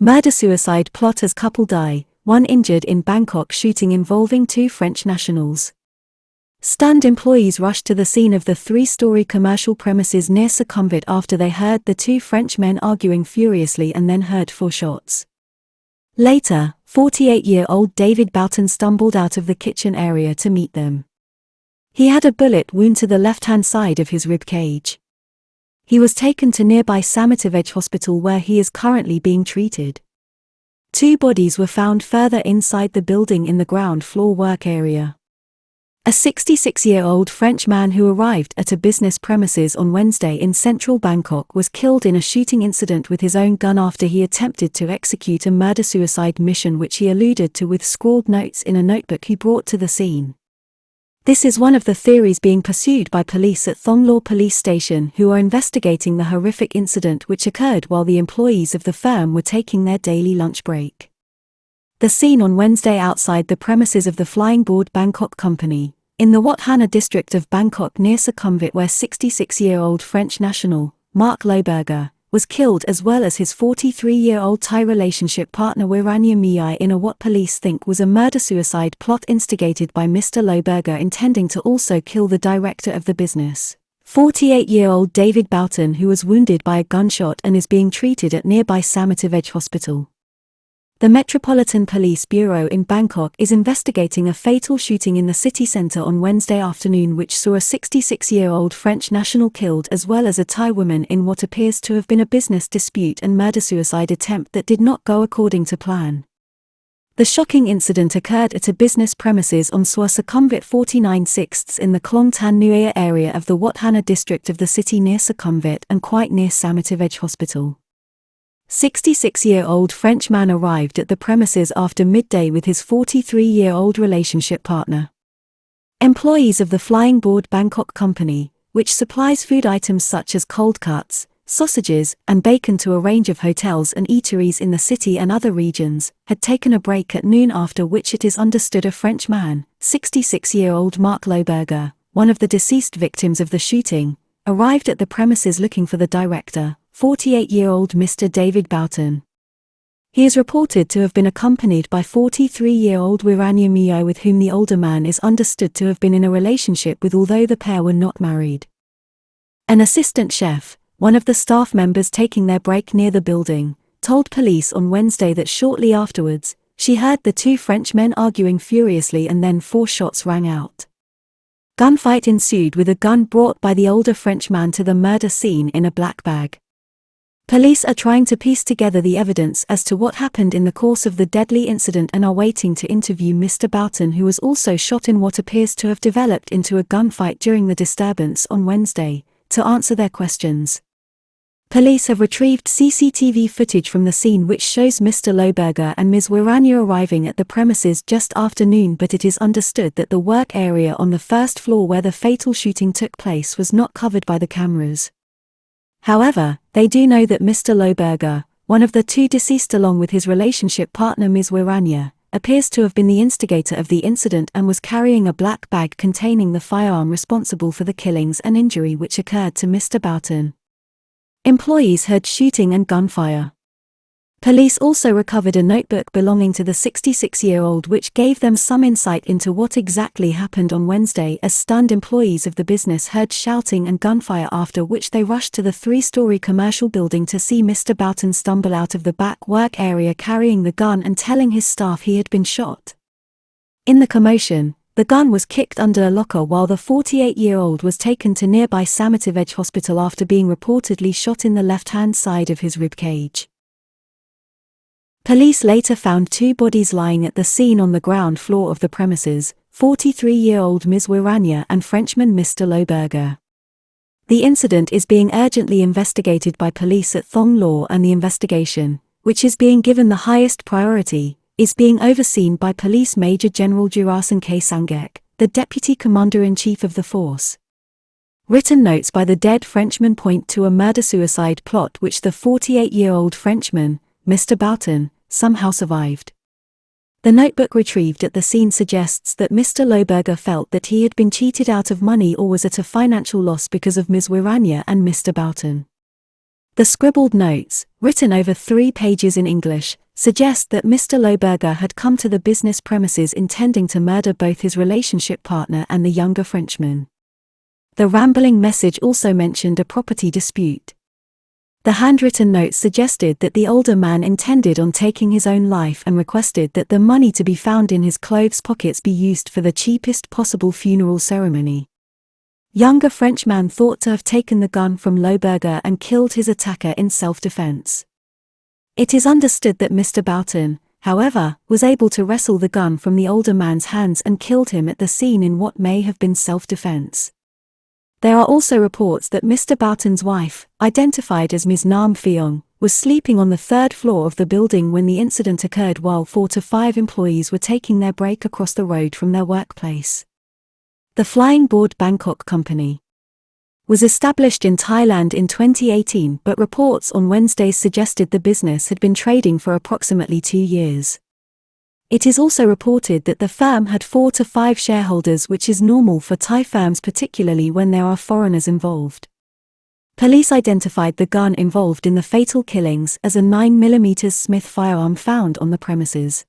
Murder-suicide plot as couple die, one injured in Bangkok shooting involving two French nationals. Stunned employees rushed to the scene of the three-storey commercial premises near Sukhumvit after they heard the two French men arguing furiously and then heard 4 shots. Later, 48-year-old David Bouton stumbled out of the kitchen area to meet them. He had a bullet wound to the left-hand side of his rib cage. He was taken to nearby Samitivej Hospital where he is currently being treated. 2 bodies were found further inside the building in the ground floor work area. A 66-year-old French man who arrived at a business premises on Wednesday in central Bangkok was killed in a shooting incident with his own gun after he attempted to execute a murder-suicide mission which he alluded to with scrawled notes in a notebook he brought to the scene. This is one of the theories being pursued by police at Thonglor police station who are investigating the horrific incident which occurred while the employees of the firm were taking their daily lunch break. The scene on Wednesday outside the premises of the Flying Board Bangkok company, in the Wat Hana district of Bangkok near Sukhumvit where 66-year-old French national, Marc Lohberger, was killed as well as his 43-year-old Thai relationship partner Wiranya Miyai in a what police think was a murder-suicide plot instigated by Mr. Lohberger intending to also kill the director of the business, 48-year-old David Bouton, who was wounded by a gunshot and is being treated at nearby Samitivej Hospital. The Metropolitan Police Bureau in Bangkok is investigating a fatal shooting in the city centre on Wednesday afternoon which saw a 66-year-old French national killed as well as a Thai woman in what appears to have been a business dispute and murder-suicide attempt that did not go according to plan. The shocking incident occurred at a business premises on Sukhumvit 49/6 in the Klong Tan Nuea area of the Wat Hana district of the city near Sukhumvit and quite near Samitivej Hospital. 66-year-old French man arrived at the premises after midday with his 43-year-old relationship partner. Employees of the Flying Board Bangkok company, which supplies food items such as cold cuts, sausages, and bacon to a range of hotels and eateries in the city and other regions, had taken a break at noon, after which it is understood a French man, 66-year-old Marc Lohberger, one of the deceased victims of the shooting, arrived at the premises looking for the director, 48-year-old Mr. David Bouton. He is reported to have been accompanied by 43-year-old Wiranya Miyai, with whom the older man is understood to have been in a relationship with, although the pair were not married. An assistant chef, one of the staff members taking their break near the building, told police on Wednesday that shortly afterwards, she heard the 2 French men arguing furiously and then 4 shots rang out. Gunfight ensued with a gun brought by the older French man to the murder scene in a black bag. Police are trying to piece together the evidence as to what happened in the course of the deadly incident and are waiting to interview Mr. Bouton, who was also shot in what appears to have developed into a gunfight during the disturbance on Wednesday, to answer their questions. Police have retrieved CCTV footage from the scene which shows Mr. Lohberger and Ms. Wiranya arriving at the premises just after noon, but it is understood that the work area on the first floor where the fatal shooting took place was not covered by the cameras. However, they do know that Mr. Lohberger, one of the 2 deceased along with his relationship partner Ms. Wiranya, appears to have been the instigator of the incident and was carrying a black bag containing the firearm responsible for the killings and injury which occurred to Mr. Bouton. Employees heard shooting and gunfire. Police also recovered a notebook belonging to the 66-year-old which gave them some insight into what exactly happened on Wednesday, as stunned employees of the business heard shouting and gunfire, after which they rushed to the 3-storey commercial building to see Mr. Bouton stumble out of the back work area carrying the gun and telling his staff he had been shot. In the commotion, the gun was kicked under a locker while the 48-year-old was taken to nearby Samitivej Hospital after being reportedly shot in the left-hand side of his rib cage. Police later found 2 bodies lying at the scene on the ground floor of the premises, 43-year-old Ms. Wiranya and Frenchman Mr. Lohberger. The incident is being urgently investigated by police at Thonglor, and the investigation, which is being given the highest priority, is being overseen by Police Major General Jurasan K. Sangek, the Deputy Commander-in-Chief of the force. Written notes by the dead Frenchman point to a murder-suicide plot which the 48-year-old Frenchman, Mr. Bouton, somehow survived. The notebook retrieved at the scene suggests that Mr. Lohberger felt that he had been cheated out of money or was at a financial loss because of Ms. Wiranya and Mr. Bouton. The scribbled notes, written over 3 pages in English, suggest that Mr. Lohberger had come to the business premises intending to murder both his relationship partner and the younger Frenchman. The rambling message also mentioned a property dispute. The handwritten note suggested that the older man intended on taking his own life and requested that the money to be found in his clothes pockets be used for the cheapest possible funeral ceremony. Younger Frenchman thought to have taken the gun from Lohberger and killed his attacker in self-defense. It is understood that Mr. Bouton, however, was able to wrestle the gun from the older man's hands and killed him at the scene in what may have been self-defense. There are also reports that Mr. Bouton's wife, identified as Ms. Nam Pheong, was sleeping on the 3rd floor of the building when the incident occurred while 4 to 5 employees were taking their break across the road from their workplace. The Flying Board Bangkok Company was established in Thailand in 2018, but reports on Wednesday suggested the business had been trading for approximately 2 years. It is also reported that the firm had 4 to 5 shareholders, which is normal for Thai firms, particularly when there are foreigners involved. Police identified the gun involved in the fatal killings as a 9mm Smith firearm found on the premises.